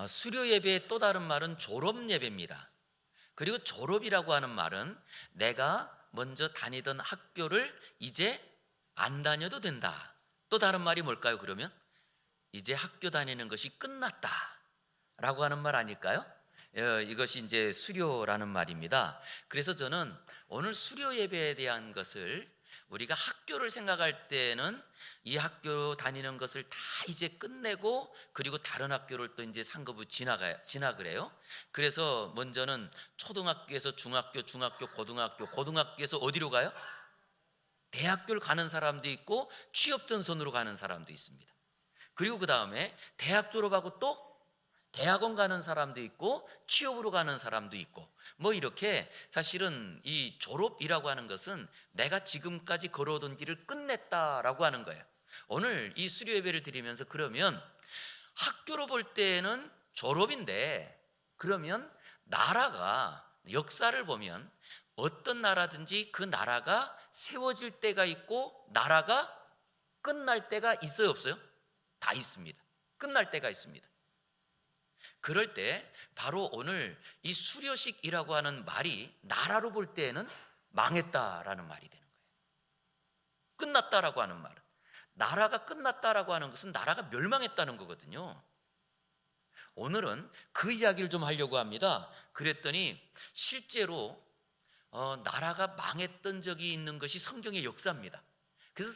수료 예배의 또 다른 말은 졸업 예배입니다. 그리고 졸업이라고 하는 말은 내가 먼저 다니던 학교를 이제 안 다녀도 된다. 또 다른 말이 뭘까요, 그러면? 이제 학교 다니는 것이 끝났다라고 하는 말 아닐까요? 이것이 이제 수료라는 말입니다. 그래서 저는 오늘 수료 예배에 대한 것을 우리가 학교를 생각할 때는 이 학교 다니는 것을 다 이제 끝내고 그리고 다른 학교를 또 이제 상급을 진학을 해요. 그래서 먼저는 초등학교에서 중학교, 중학교, 고등학교, 고등학교에서 어디로 가요? 대학교를 가는 사람도 있고 취업 전선으로 가는 사람도 있습니다. 그리고 그 다음에 대학 졸업하고 또 대학원 가는 사람도 있고 취업으로 가는 사람도 있고 뭐 이렇게 사실은 이 졸업이라고 하는 것은 내가 지금까지 걸어오던 길을 끝냈다라고 하는 거예요. 오늘 이 수료 예배를 드리면서 그러면 학교로 볼 때는 졸업인데 그러면 나라가 역사를 보면 어떤 나라든지 그 나라가 세워질 때가 있고 나라가 끝날 때가 있어요, 없어요? 다 있습니다. 끝날 때가 있습니다. 그럴 때 바로 오늘 이 수료식이라고 하는 말이 나라로 볼 때에는 망했다라는 말이 되는 거예요. 끝났다라고 하는 말은 나라가 끝났다라고 하는 것은 나라가 멸망했다는 거거든요. 오늘은 그 이야기를 좀 하려고 합니다. 그랬더니 실제로 나라가 망했던 적이 있는 것이 성경의 역사입니다. 그래서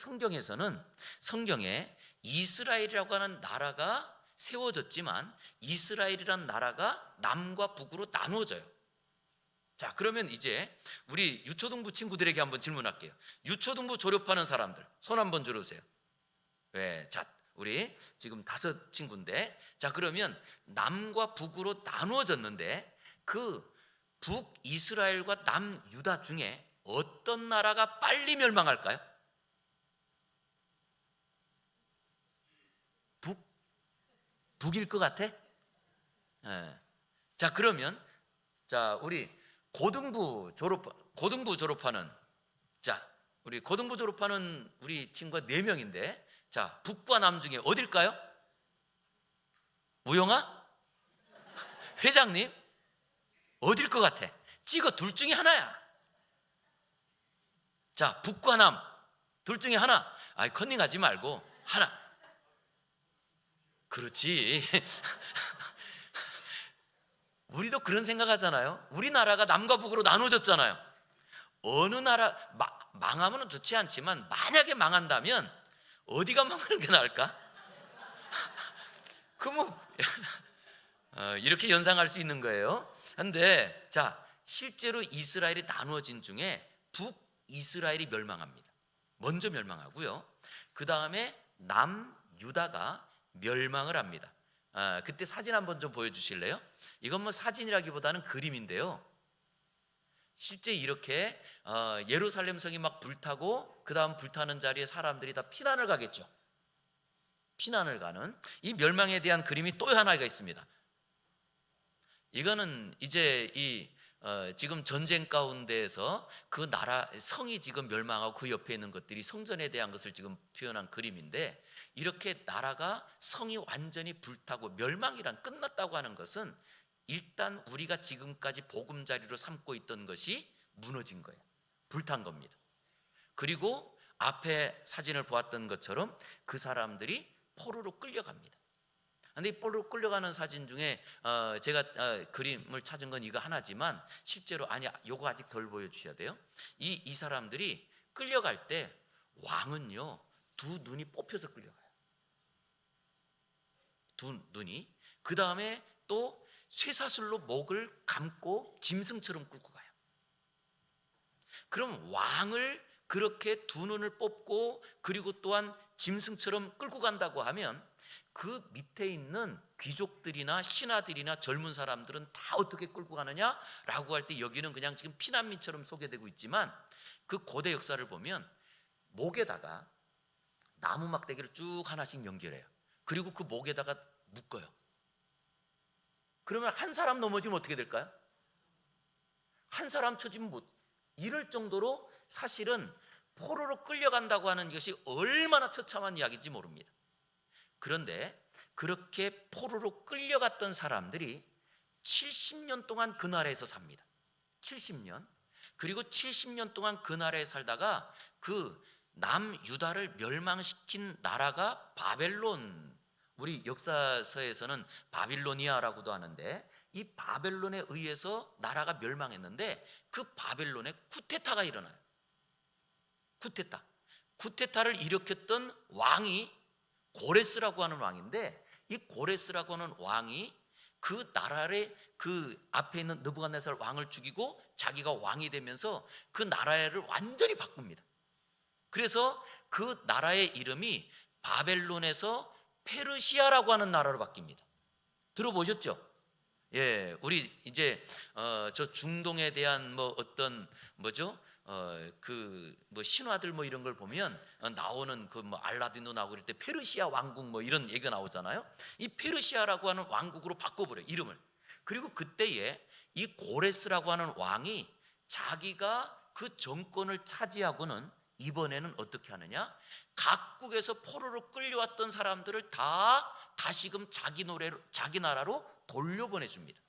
성경에 이스라엘이라고 하는 나라가 세워졌지만 이스라엘이란 나라가 남과 북으로 나누어져요. 자, 그러면 이제 우리 유초등부 친구들에게 한번 질문할게요. 유초등부 졸업하는 사람들 손 한번 들어주세요. 네, 자, 우리 지금 5 친구인데, 자, 그러면 남과 북으로 나누어졌는데 그 북이스라엘과 남유다 중에 어떤 나라가 빨리 멸망할까요? 북일 것 같아? 네. 자, 그러면 자, 우리 고등부 졸업하는 자, 우리 고등부 졸업하는 우리 친구가 4명인데, 자, 북과 남 중에 어딜까요? 우영아? 회장님? 어딜 것 같아? 찍어, 둘 중에 하나야. 자, 북과 남 둘 중에 하나. 아이, 컨닝하지 말고 하나. 그렇지. 우리도 그런 생각하잖아요. 우리나라가 남과 북으로 나눠졌잖아요. 어느 나라 망하면 좋지 않지만 만약에 망한다면 어디가 망하는 게 나을까? 그뭐 이렇게 연상할 수 있는 거예요. 근데 자, 실제로 이스라엘이 나누어진 중에 북이스라엘이 멸망합니다. 먼저 멸망하고요. 그 다음에 남유다가 멸망을 합니다. 그때 사진 한번 좀 보여주실래요? 이건 뭐 사진이라기보다는 그림인데요. 실제 이렇게 예루살렘 성이 막 불타고 그 다음 불타는 자리에 사람들이 다 피난을 가겠죠. 피난을 가는 이 멸망에 대한 그림이 또 하나가 있습니다. 이거는 이제 지금 전쟁 가운데에서 그 나라 성이 지금 멸망하고 그 옆에 있는 것들이 성전에 대한 것을 지금 표현한 그림인데, 이렇게 나라가 성이 완전히 불타고 멸망이란 끝났다고 하는 것은 일단 우리가 지금까지 보금자리로 삼고 있던 것이 무너진 거예요. 불탄 겁니다. 그리고 앞에 사진을 보았던 것처럼 그 사람들이 포로로 끌려갑니다. 근데 이 포로로 끌려가는 사진 중에 제가 그림을 찾은 건 이거 하나지만 실제로 아니, 요거 아직 덜 보여주셔야 돼요. 이 사람들이 끌려갈 때 왕은요 2눈이 뽑혀서 끌려가요. 2눈이. 그 다음에 또 쇠사슬로 목을 감고 짐승처럼 끌고 가요. 그럼 왕을 그렇게 2눈을 뽑고 그리고 또한 짐승처럼 끌고 간다고 하면 그 밑에 있는 귀족들이나 신하들이나 젊은 사람들은 다 어떻게 끌고 가느냐라고 할 때 여기는 그냥 지금 피난민처럼 소개되고 있지만 그 고대 역사를 보면 목에다가 나무 막대기를 쭉 하나씩 연결해요. 그리고 그 목에다가 묶어요. 그러면 한 사람 넘어지면 어떻게 될까요? 한 사람 쳐지면 이럴 정도로 사실은 포로로 끌려간다고 하는 것이 얼마나 처참한 이야기인지 모릅니다. 그런데 그렇게 포로로 끌려갔던 사람들이 70년 동안 그 나라에서 삽니다. 70년. 그리고 70년 동안 그 나라에 살다가 그 남유다를 멸망시킨 나라가 바벨론, 우리 역사서에서는 바빌로니아라고도 하는데, 이 바벨론에 의해서 나라가 멸망했는데 그 바벨론에 쿠데타가 일어나요. 쿠데타를 일으켰던 왕이 고레스라고 하는 왕인데, 이 고레스라고 하는 왕이 그 나라의 그 앞에 있는 느부갓네살 왕을 죽이고 자기가 왕이 되면서 그 나라를 완전히 바꿉니다. 그래서 그 나라의 이름이 바벨론에서 페르시아라고 하는 나라로 바뀝니다. 들어보셨죠? 예, 우리 이제 저 중동에 대한 뭐 어떤 뭐죠? 그 뭐 신화들 뭐 이런 걸 보면 나오는 그 뭐 알라딘도 나오고 그럴 때 페르시아 왕국 뭐 이런 얘기가 나오잖아요. 이 페르시아라고 하는 왕국으로 바꿔버려 이름을. 그리고 그때에 이 고레스라고 하는 왕이 자기가 그 정권을 차지하고는 이번에는 어떻게 하느냐? 각국에서 포로로 끌려왔던 사람들을 다 다시금 자기 나라로 돌려보내줍니다.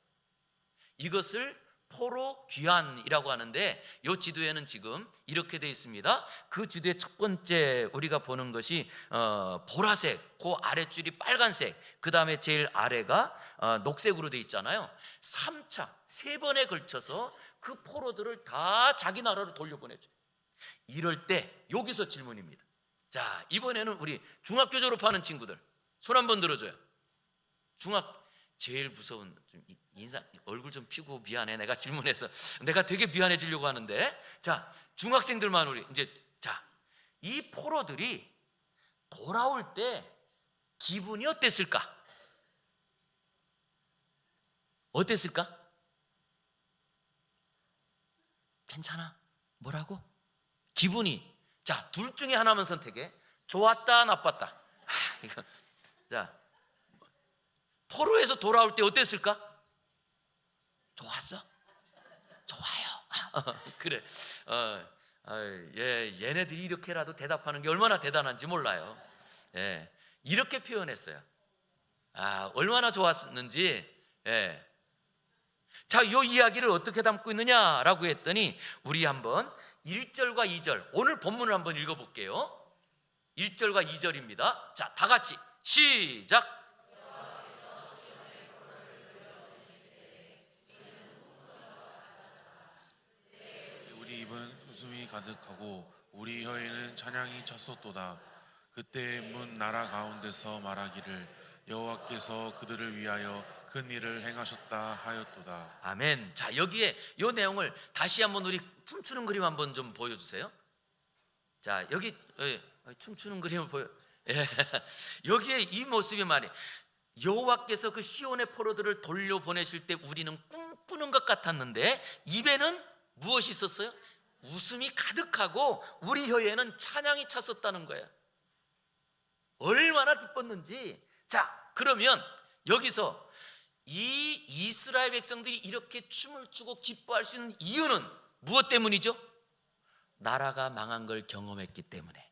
이것을 포로 귀환이라고 하는데, 이 지도에는 지금 이렇게 되어 있습니다. 그 지도의 첫 번째 우리가 보는 것이 보라색, 그 아랫줄이 빨간색, 그 다음에 제일 아래가 녹색으로 되어 있잖아요. 3차, 3번에 걸쳐서 그 포로들을 다 자기 나라로 돌려보내줘요. 이럴 때 여기서 질문입니다. 자, 이번에는 우리 중학교 졸업하는 친구들 손 한번 들어줘요. 제일 무서운, 좀 인상, 얼굴 좀 피고 미안해, 내가 질문해서 내가 되게 미안해지려고 하는데, 자, 중학생들만 우리 이제, 자, 이 포로들이 돌아올 때 기분이 어땠을까? 괜찮아? 뭐라고? 기분이, 자, 둘 중에 하나만 선택해. 좋았다, 나빴다. 이거, 자, 포로에서 돌아올 때 어땠을까? 좋았어? 좋아요. 그래. 얘네들이 이렇게라도 대답하는 게 얼마나 대단한지 몰라요. 예, 이렇게 표현했어요. 얼마나 좋았는지. 예. 자, 이 이야기를 어떻게 담고 있느냐라고 했더니 우리 한번 1절과 2절, 오늘 본문을 한번 읽어볼게요. 1절과 2절입니다. 자, 다 같이 시작. 우리 입은 웃음이 가득하고 우리 혀에는 찬양이 찼었도다. 그때 문 나라 가운데서 말하기를 여호와께서 그들을 위하여 큰 일을 행하셨다 하였도다. 아멘. 자, 여기에 이 내용을 다시 한번 우리 춤추는 그림 한번 좀 보여주세요. 자, 여기 춤추는 그림을 보여. 예. 여기에 이 모습이 말이에요. 여호와께서 그 시온의 포로들을 돌려보내실 때 우리는 꿈꾸는 것 같았는데 입에는 무엇이 있었어요? 웃음이 가득하고 우리 혀에는 찬양이 찼었다는 거예요. 얼마나 기뻤는지. 자, 그러면 여기서 이 이스라엘 백성들이 이렇게 춤을 추고 기뻐할 수 있는 이유는 무엇 때문이죠? 나라가 망한 걸 경험했기 때문에.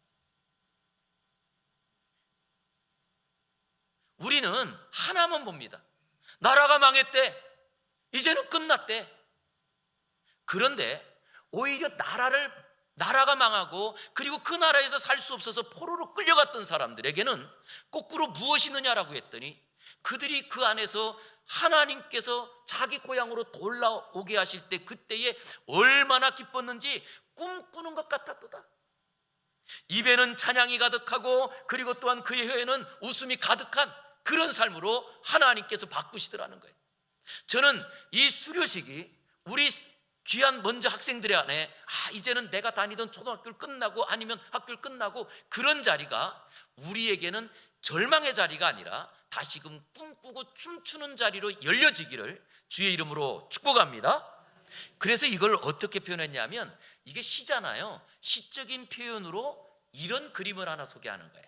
우리는 하나만 봅니다. 나라가 망했대. 이제는 끝났대. 그런데 오히려 나라가 망하고 그리고 그 나라에서 살 수 없어서 포로로 끌려갔던 사람들에게는 거꾸로 무엇이 있느냐라고 했더니 그들이 그 안에서 하나님께서 자기 고향으로 돌아오게 하실 때 그때에 얼마나 기뻤는지 꿈꾸는 것 같았도다. 입에는 찬양이 가득하고 그리고 또한 그의 혀에는 웃음이 가득한 그런 삶으로 하나님께서 바꾸시더라는 거예요. 저는 이 수료식이 우리 귀한 먼저 학생들의 안에 이제는 내가 다니던 초등학교를 끝나고 아니면 학교를 끝나고 그런 자리가 우리에게는 절망의 자리가 아니라 다시금 꿈꾸고 춤추는 자리로 열려지기를 주의 이름으로 축복합니다. 그래서 이걸 어떻게 표현했냐면 이게 시잖아요. 시적인 표현으로 이런 그림을 하나 소개하는 거예요.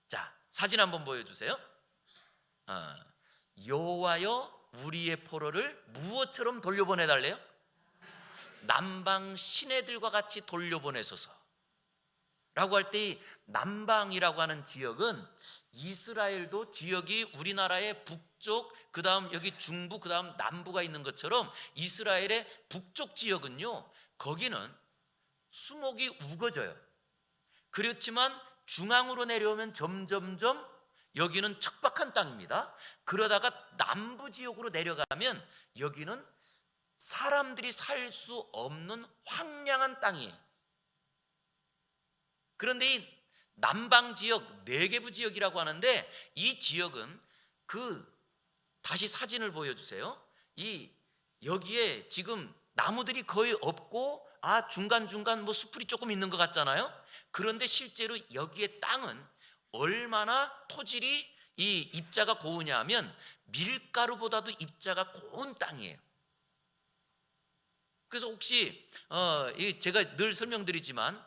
자, 사진 한번 보여주세요. 여호와여 우리의 포로를 무엇처럼 돌려보내달래요? 남방 시내들과 같이 돌려보내소서 라고 할 때 이 남방이라고 하는 지역은 이스라엘도 지역이 우리나라의 북쪽, 그 다음 여기 중부, 그 다음 남부가 있는 것처럼 이스라엘의 북쪽 지역은요, 거기는 수목이 우거져요. 그렇지만 중앙으로 내려오면 점점점 여기는 척박한 땅입니다. 그러다가 남부 지역으로 내려가면 여기는 사람들이 살 수 없는 황량한 땅이에요. 그런데 이 남방 지역, 네게부 지역이라고 하는데, 이 지역은 다시 사진을 보여주세요. 여기에 지금 나무들이 거의 없고, 중간중간 뭐 수풀이 조금 있는 것 같잖아요. 그런데 실제로 여기에 땅은 얼마나 토질이 이 입자가 고우냐면 밀가루보다도 입자가 고운 땅이에요. 그래서 혹시 제가 늘 설명드리지만,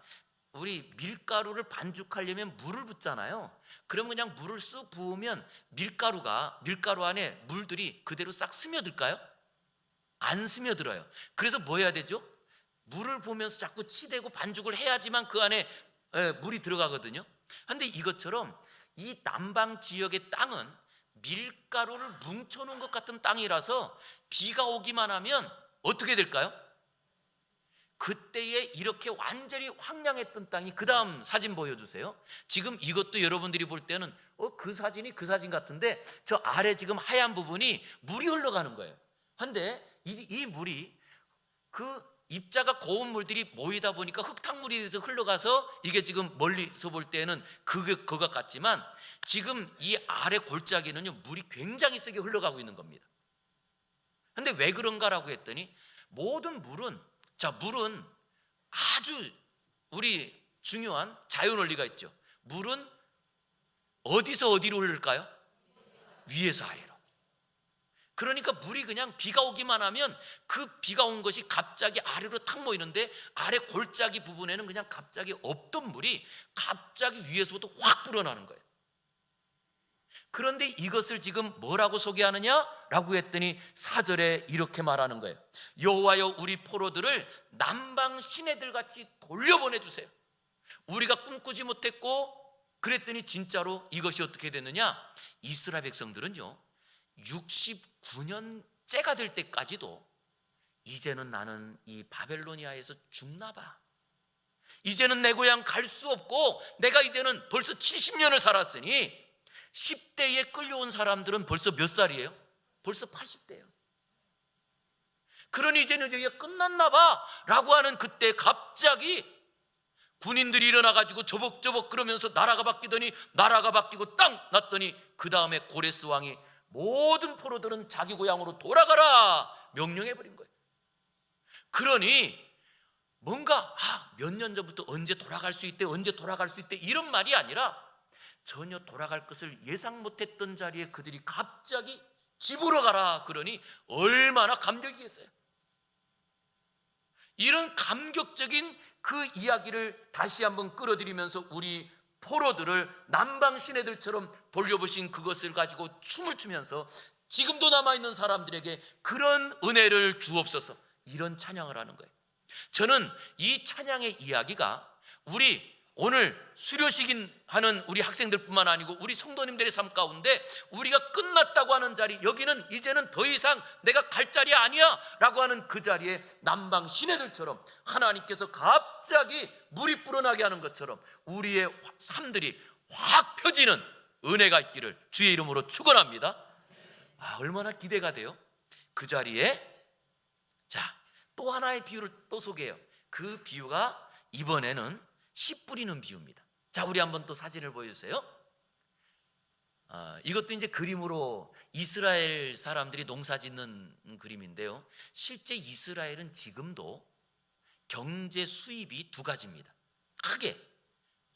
우리 밀가루를 반죽하려면 물을 붓잖아요. 그럼 그냥 물을 쓱 부으면 밀가루 안에 물들이 그대로 싹 스며들까요? 안 스며들어요. 그래서 뭐 해야 되죠? 물을 부으면서 자꾸 치대고 반죽을 해야지만 그 안에 물이 들어가거든요. 그런데 이것처럼 이 남방 지역의 땅은 밀가루를 뭉쳐놓은 것 같은 땅이라서 비가 오기만 하면 어떻게 될까요? 그때에 이렇게 완전히 황량했던 땅이, 그 다음 사진 보여주세요. 지금 이것도 여러분들이 볼 때는 그 사진이 그 사진 같은데, 저 아래 지금 하얀 부분이 물이 흘러가는 거예요. 근데 이 물이 그 입자가 고운 물들이 모이다 보니까 흙탕물이 돼서 흘러가서 이게 지금 멀리서 볼 때는 그것 같지만, 지금 이 아래 골짜기는요, 물이 굉장히 세게 흘러가고 있는 겁니다. 근데 왜 그런가라고 했더니, 모든 물은 아주 우리 중요한 자연원리가 있죠. 물은 어디서 어디로 흐를까요? 위에서 아래로. 그러니까 물이 그냥 비가 오기만 하면 그 비가 온 것이 갑자기 아래로 탁 모이는데, 아래 골짜기 부분에는 그냥 갑자기 없던 물이 갑자기 위에서부터 확 불어나는 거예요. 그런데 이것을 지금 뭐라고 소개하느냐라고 했더니 4절에 이렇게 말하는 거예요. 여호와여, 우리 포로들을 남방 시내들 같이 돌려보내주세요. 우리가 꿈꾸지 못했고, 그랬더니 진짜로 이것이 어떻게 됐느냐, 이스라엘 백성들은요 69년째가 될 때까지도 이제는 나는 이 바벨로니아에서 죽나 봐, 이제는 내 고향 갈 수 없고, 내가 이제는 벌써 70년을 살았으니, 10대에 끌려온 사람들은 벌써 몇 살이에요? 벌써 80대예요. 그러니 이제는 이게 끝났나 봐 라고 하는 그때 갑자기 군인들이 일어나가지고 저벅저벅 그러면서 나라가 바뀌고 땅 났더니, 그 다음에 고레스 왕이 모든 포로들은 자기 고향으로 돌아가라 명령해버린 거예요. 그러니 뭔가 몇 년 전부터 언제 돌아갈 수 있대 이런 말이 아니라, 전혀 돌아갈 것을 예상 못했던 자리에 그들이 갑자기 집으로 가라 그러니 얼마나 감격이겠어요. 이런 감격적인 그 이야기를 다시 한번 끌어들이면서 우리 포로들을 남방 시내들처럼 돌려보신 그것을 가지고 춤을 추면서 지금도 남아있는 사람들에게 그런 은혜를 주옵소서, 이런 찬양을 하는 거예요. 저는 이 찬양의 이야기가 우리 오늘 수료식 하는 우리 학생들뿐만 아니고 우리 성도님들의 삶 가운데, 우리가 끝났다고 하는 자리, 여기는 이제는 더 이상 내가 갈 자리 아니야 라고 하는 그 자리에 남방 시내들처럼 하나님께서 갑자기 물이 불어나게 하는 것처럼 우리의 삶들이 확 펴지는 은혜가 있기를 주의 이름으로 축원합니다. 얼마나 기대가 돼요. 그 자리에 또 하나의 비유를 또 소개해요. 그 비유가 이번에는 씨 뿌리는 비유입니다. 우리 한번 또 사진을 보여주세요. 이것도 이제 그림으로 이스라엘 사람들이 농사 짓는 그림인데요, 실제 이스라엘은 지금도 경제 수입이 두 가지입니다. 크게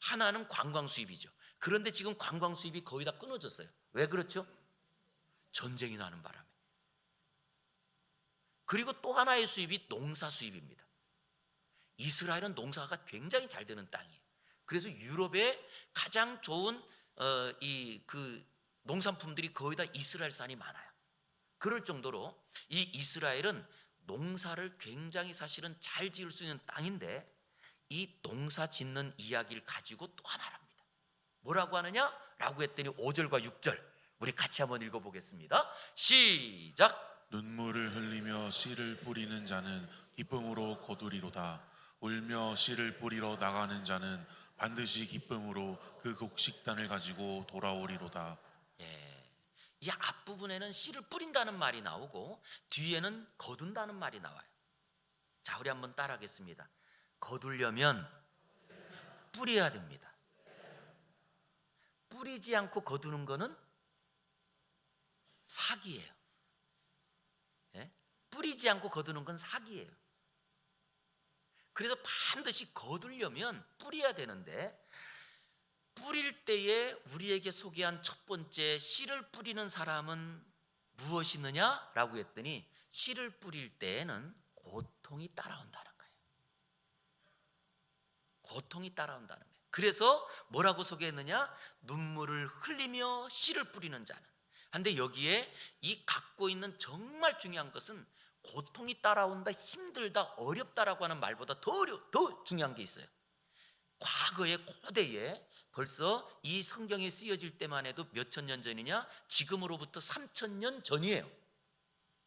하나는 관광 수입이죠. 그런데 지금 관광 수입이 거의 다 끊어졌어요. 왜 그렇죠? 전쟁이 나는 바람에. 그리고 또 하나의 수입이 농사 수입입니다. 이스라엘은 농사가 굉장히 잘 되는 땅이에요. 그래서 유럽에 가장 좋은 그 농산품들이 거의 다 이스라엘산이 많아요. 그럴 정도로 이 이스라엘은 농사를 굉장히 사실은 잘 지을 수 있는 땅인데, 이 농사 짓는 이야기를 가지고 또 하나랍니다. 뭐라고 하느냐? 라고 했더니 5절과 6절 우리 같이 한번 읽어보겠습니다. 시작. 눈물을 흘리며 씨를 뿌리는 자는 기쁨으로 거두리로다. 울며 씨를 뿌리러 나가는 자는 반드시 기쁨으로 그 곡식단을 가지고 돌아오리로다. 예, 이 앞부분에는 씨를 뿌린다는 말이 나오고 뒤에는 거둔다는 말이 나와요. 자, 우리 한번 따라하겠습니다. 거두려면 뿌려야 됩니다. 뿌리지 않고 거두는 거는 사기예요. 예? 뿌리지 않고 거두는 건 사기예요. 그래서 반드시 거두려면 뿌려야 되는데, 뿌릴 때에 우리에게 소개한 첫 번째 씨를 뿌리는 사람은 무엇이 있느냐라고 했더니 씨를 뿌릴 때에는 고통이 따라온다는 거예요. 고통이 따라온다는 거예요. 그래서 뭐라고 소개했느냐? 눈물을 흘리며 씨를 뿌리는 자는. 근데 여기에 이 갖고 있는 정말 중요한 것은 고통이 따라온다, 힘들다, 어렵다라고 하는 말보다 더 중요한 게 있어요. 과거에 고대에 벌써 이 성경이 쓰여질 때만 해도 몇천 년 전이냐? 지금으로부터 3,000년 전이에요.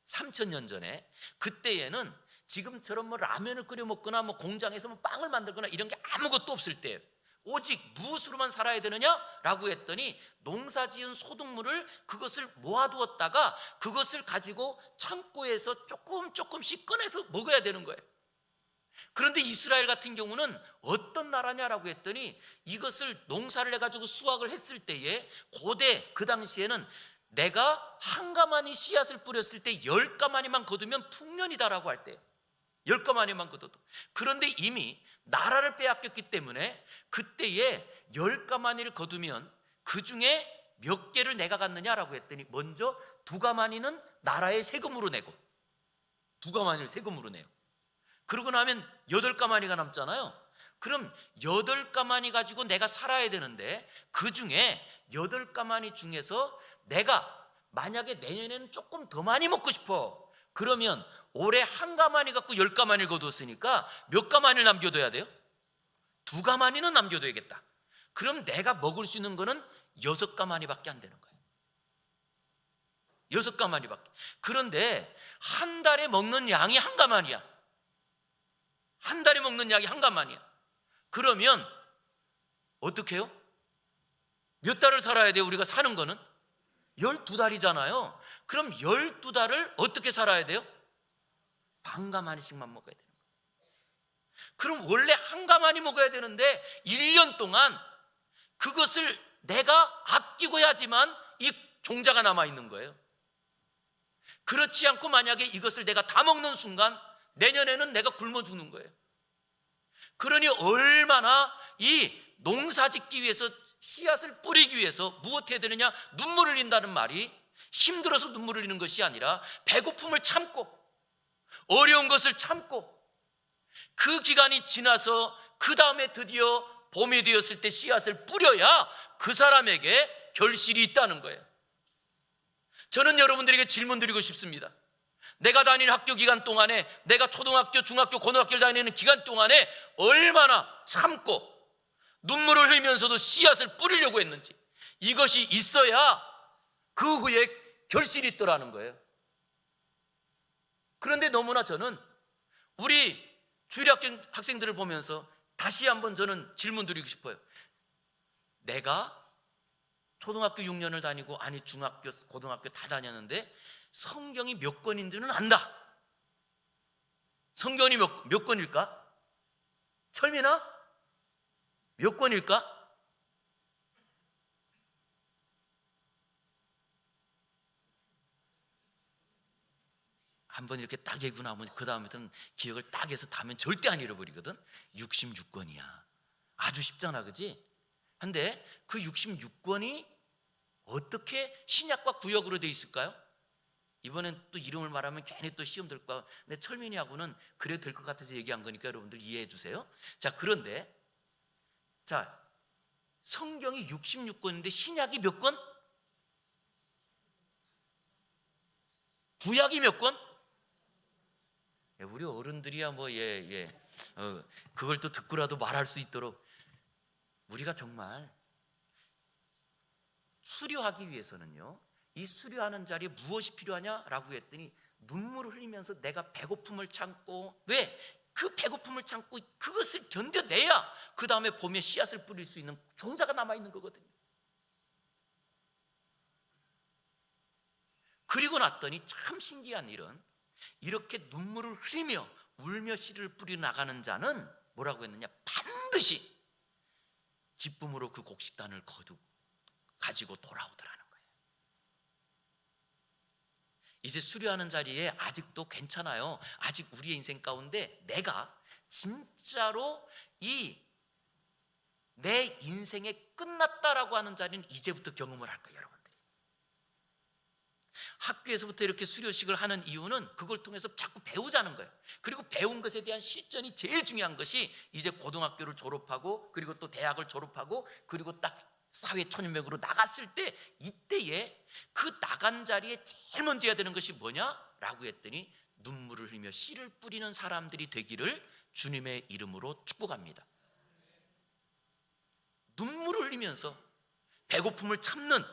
3,000년 전에. 그때에는 지금처럼 뭐 라면을 끓여 먹거나 뭐 공장에서 뭐 빵을 만들거나 이런 게 아무것도 없을 때예요. 오직 무엇으로만 살아야 되느냐라고 했더니 농사지은 소득물을 그것을 모아두었다가 그것을 가지고 창고에서 조금씩 꺼내서 먹어야 되는 거예요. 그런데 이스라엘 같은 경우는 어떤 나라냐라고 했더니 이것을 농사를 해가지고 수확을 했을 때에 고대 그 당시에는 내가 한 가마니 씨앗을 뿌렸을 때 10가마니만 거두면 풍년이다라고 할 때예요. 10가마니만 거둬도. 그런데 이미 나라를 빼앗겼기 때문에 그때에 10가마니를 거두면 그 중에 몇 개를 내가 갖느냐라고 했더니 먼저 2가마니는 나라의 세금으로 내고 2가마니를 세금으로 내요. 그러고 나면 8가마니가 남잖아요. 그럼 8가마니 가지고 내가 살아야 되는데 그 중에 8가마니 중에서 내가 만약에 내년에는 조금 더 많이 먹고 싶어. 그러면 올해 한 가마니 갖고 10가마니를 거두었으니까 몇 가마니를 남겨둬야 돼요? 2가마니는 남겨둬야겠다. 그럼 내가 먹을 수 있는 거는 6가마니밖에 안 되는 거예요. 6가마니밖에. 그런데 한 달에 먹는 양이 한 가마니야. 한 달에 먹는 양이 한 가마니야. 그러면 어떻게 해요? 몇 달을 살아야 돼요? 우리가 사는 거는 12달이잖아요. 그럼 12달을 어떻게 살아야 돼요? 반 가마니씩만 먹어야 되는 거예요. 그럼 원래 한 가마니 먹어야 되는데 1년 동안 그것을 내가 아끼고야지만 이 종자가 남아있는 거예요. 그렇지 않고 만약에 이것을 내가 다 먹는 순간 내년에는 내가 굶어 죽는 거예요. 그러니 얼마나 이 농사 짓기 위해서 씨앗을 뿌리기 위해서 무엇 해야 되느냐? 눈물을 흘린다는 말이 힘들어서 눈물을 흘리는 것이 아니라 배고픔을 참고 어려운 것을 참고 그 기간이 지나서 그 다음에 드디어 봄이 되었을 때 씨앗을 뿌려야 그 사람에게 결실이 있다는 거예요. 저는 여러분들에게 질문 드리고 싶습니다. 내가 다니는 학교 기간 동안에, 내가 초등학교, 중학교, 고등학교를 다니는 기간 동안에 얼마나 참고 눈물을 흘리면서도 씨앗을 뿌리려고 했는지, 이것이 있어야 그 후에 결실이 있더라는 거예요. 그런데 너무나 저는 우리 주일학교 학생들을 보면서 다시 한번 저는 질문 드리고 싶어요. 내가 초등학교 6년을 다니고, 아니 중학교, 고등학교 다 다녔는데 성경이 몇 권인지는 안다. 성경이 몇 권일까? 철민아? 몇 권일까? 한번 이렇게 딱 얘기고 나면 그 다음부터는 기억을 딱 해서 다면 절대 안 잃어버리거든. 66권이야. 아주 쉽잖아, 그지? 근데 그 66권이 어떻게 신약과 구약으로 돼 있을까요? 이번엔 또 이름을 말하면 괜히 또 시험 들 거야. 근데 철민이하고는 그래도 될 것 같아서 얘기한 거니까 여러분들 이해해 주세요. 자, 그런데 자, 성경이 66권인데 신약이 몇 권? 구약이 몇 권? 우리 어른들이야 뭐 그걸 또 듣고라도 말할 수 있도록 우리가 정말 수료하기 위해서는요, 이 수료하는 자리에 무엇이 필요하냐라고 했더니 눈물을 흘리면서 내가 배고픔을 참고, 왜? 그 배고픔을 참고 그것을 견뎌내야 그 다음에 봄에 씨앗을 뿌릴 수 있는 종자가 남아있는 거거든요. 그리고 났더니 참 신기한 일은, 이렇게 눈물을 흘리며 울며 씨를 뿌려 나가는 자는 뭐라고 했느냐, 반드시 기쁨으로 그 곡식단을 가지고 돌아오더라는 거예요. 이제 수료하는 자리에 아직도 괜찮아요. 아직 우리의 인생 가운데 내가 진짜로 내 인생에 끝났다라고 하는 자리는 이제부터 경험을 할 거예요, 여러분들이. 학교에서부터 이렇게 수료식을 하는 이유는 그걸 통해서 자꾸 배우자는 거예요. 그리고 배운 것에 대한 실전이 제일 중요한 것이, 이제 고등학교를 졸업하고 그리고 또 대학을 졸업하고 그리고 딱 사회 초년백으로 나갔을 때, 이때에 그 나간 자리에 제일 먼저 해야 되는 것이 뭐냐라고 했더니 눈물을 흘리며 씨를 뿌리는 사람들이 되기를 주님의 이름으로 축복합니다. 눈물을 흘리면서 배고픔을 참는,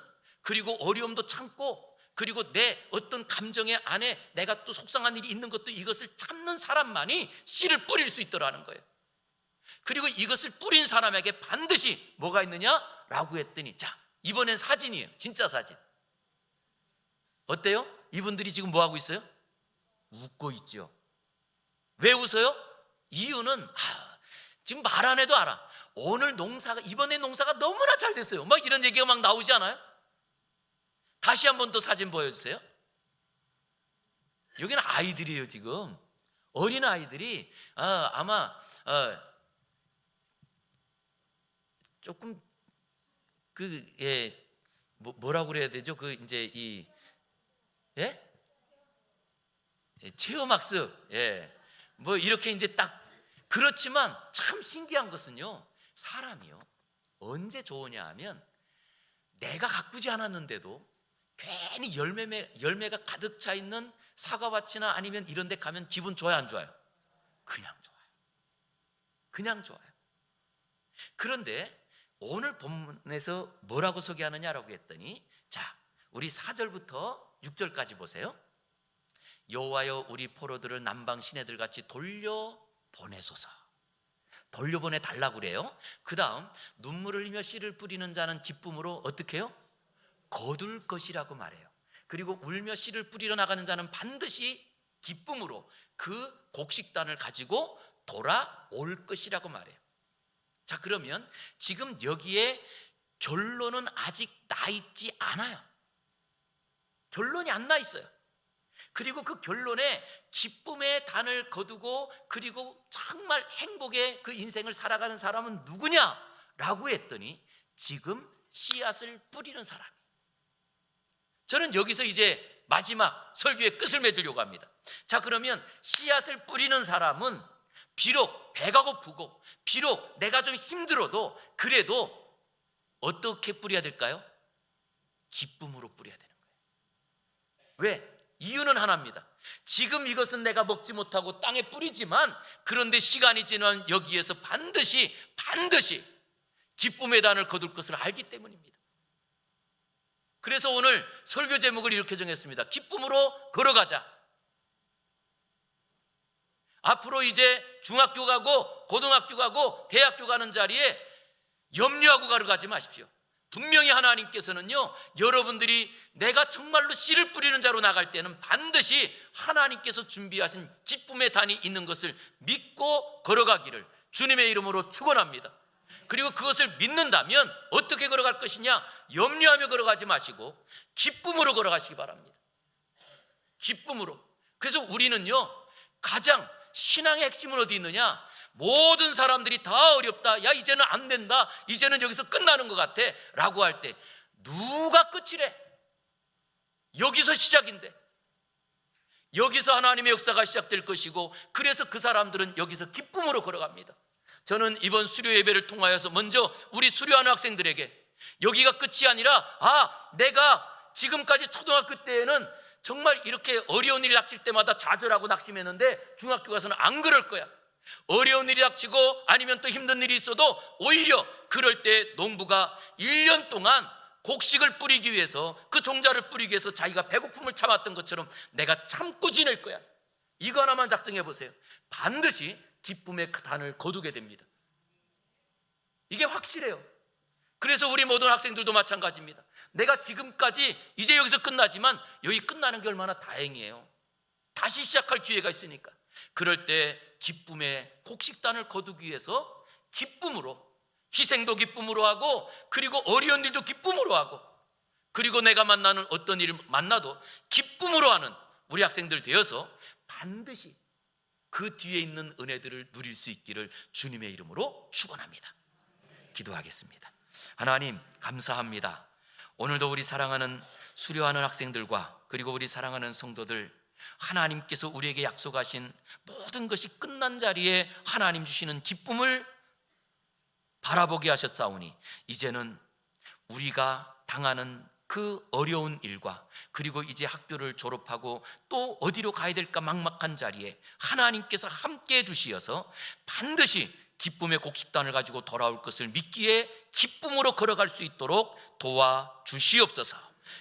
그리고 어려움도 참고, 그리고 내 어떤 감정의 안에 내가 또 속상한 일이 있는 것도 이것을 참는 사람만이 씨를 뿌릴 수 있더라는 거예요. 그리고 이것을 뿌린 사람에게 반드시 뭐가 있느냐라고 했더니, 자, 이번엔 사진이에요. 진짜 사진. 어때요? 이분들이 지금 뭐 하고 있어요? 웃고 있죠. 왜 웃어요? 이유는 지금 말 안 해도 알아. 오늘 이번에 농사가 너무나 잘 됐어요. 막 이런 얘기가 막 나오지 않아요? 다시 한 번 더 사진 보여주세요. 여기는 아이들이에요. 지금 어린 아이들이 아마 조금 뭐라고 그래야 되죠? 이제 체험학습, 뭐 이렇게 이제 딱. 그렇지만 참 신기한 것은요, 사람이요 언제 좋으냐 하면, 내가 가꾸지 않았는데도 괜히 열매가 가득 차 있는 사과밭이나 아니면 이런 데 가면 기분 좋아요, 안 좋아요? 그냥 좋아요. 그냥 좋아요. 그런데 오늘 본문에서 뭐라고 소개하느냐라고 했더니, 자, 우리 4절부터 6절까지 보세요. 여호와여, 우리 포로들을 남방 시내들 같이 돌려보내소서. 돌려보내 달라고 그래요. 그 다음, 눈물을 흘리며 씨를 뿌리는 자는 기쁨으로 어떻게 해요? 거둘 것이라고 말해요. 그리고 울며 씨를 뿌리러 나가는 자는 반드시 기쁨으로 그 곡식단을 가지고 돌아올 것이라고 말해요. 자, 그러면 지금 여기에 결론은 아직 나 있지 않아요. 결론이 안 나 있어요. 그리고 그 결론에 기쁨의 단을 거두고 그리고 정말 행복의 그 인생을 살아가는 사람은 누구냐라고 했더니, 지금 씨앗을 뿌리는 사람. 저는 여기서 이제 마지막 설교의 끝을 맺으려고 합니다. 자, 그러면 씨앗을 뿌리는 사람은 비록 배가 고프고 비록 내가 좀 힘들어도 그래도 어떻게 뿌려야 될까요? 기쁨으로 뿌려야 되는 거예요. 왜? 이유는 하나입니다. 지금 이것은 내가 먹지 못하고 땅에 뿌리지만, 그런데 시간이 지나면 여기에서 반드시 기쁨의 단을 거둘 것을 알기 때문입니다. 그래서 오늘 설교 제목을 이렇게 정했습니다. 기쁨으로 걸어가자. 앞으로 이제 중학교 가고 고등학교 가고 대학교 가는 자리에 염려하고 걸어가지 마십시오. 분명히 하나님께서는요, 여러분들이 내가 정말로 씨를 뿌리는 자로 나갈 때는 반드시 하나님께서 준비하신 기쁨의 단이 있는 것을 믿고 걸어가기를 주님의 이름으로 축원합니다. 그리고 그것을 믿는다면 어떻게 걸어갈 것이냐? 염려하며 걸어가지 마시고 기쁨으로 걸어가시기 바랍니다. 기쁨으로. 그래서 우리는요, 가장 신앙의 핵심은 어디 있느냐? 모든 사람들이 다 어렵다, 야 이제는 안 된다, 이제는 여기서 끝나는 것 같아 라고 할 때 누가 끝이래? 여기서 시작인데, 여기서 하나님의 역사가 시작될 것이고, 그래서 그 사람들은 여기서 기쁨으로 걸어갑니다. 저는 이번 수료 예배를 통하여서 먼저 우리 수료하는 학생들에게 여기가 끝이 아니라, 내가 지금까지 초등학교 때에는 정말 이렇게 어려운 일이 닥칠 때마다 좌절하고 낙심했는데 중학교 가서는 안 그럴 거야. 어려운 일이 닥치고 아니면 또 힘든 일이 있어도 오히려 그럴 때 농부가 1년 동안 곡식을 뿌리기 위해서, 그 종자를 뿌리기 위해서 자기가 배고픔을 참았던 것처럼 내가 참고 지낼 거야. 이거 하나만 작정해 보세요. 반드시 기쁨의 그 단을 거두게 됩니다. 이게 확실해요. 그래서 우리 모든 학생들도 마찬가지입니다. 내가 지금까지 이제 여기서 끝나지만 여기 끝나는 게 얼마나 다행이에요. 다시 시작할 기회가 있으니까. 그럴 때 기쁨의 곡식단을 거두기 위해서 기쁨으로, 희생도 기쁨으로 하고, 그리고 어려운 일도 기쁨으로 하고, 그리고 내가 만나는 어떤 일을 만나도 기쁨으로 하는 우리 학생들 되어서 반드시 그 뒤에 있는 은혜들을 누릴 수 있기를 주님의 이름으로 축원합니다. 기도하겠습니다. 하나님 감사합니다. 오늘도 우리 사랑하는 수료하는 학생들과 그리고 우리 사랑하는 성도들, 하나님께서 우리에게 약속하신 모든 것이 끝난 자리에 하나님 주시는 기쁨을 바라보게 하셨사오니 이제는 우리가 당하는 그 어려운 일과, 그리고 이제 학교를 졸업하고 또 어디로 가야 될까 막막한 자리에 하나님께서 함께 해주시어서 반드시 기쁨의 곡식단을 가지고 돌아올 것을 믿기에 기쁨으로 걸어갈 수 있도록 도와주시옵소서.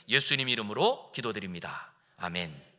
예수님 이름으로 기도드립니다. 아멘.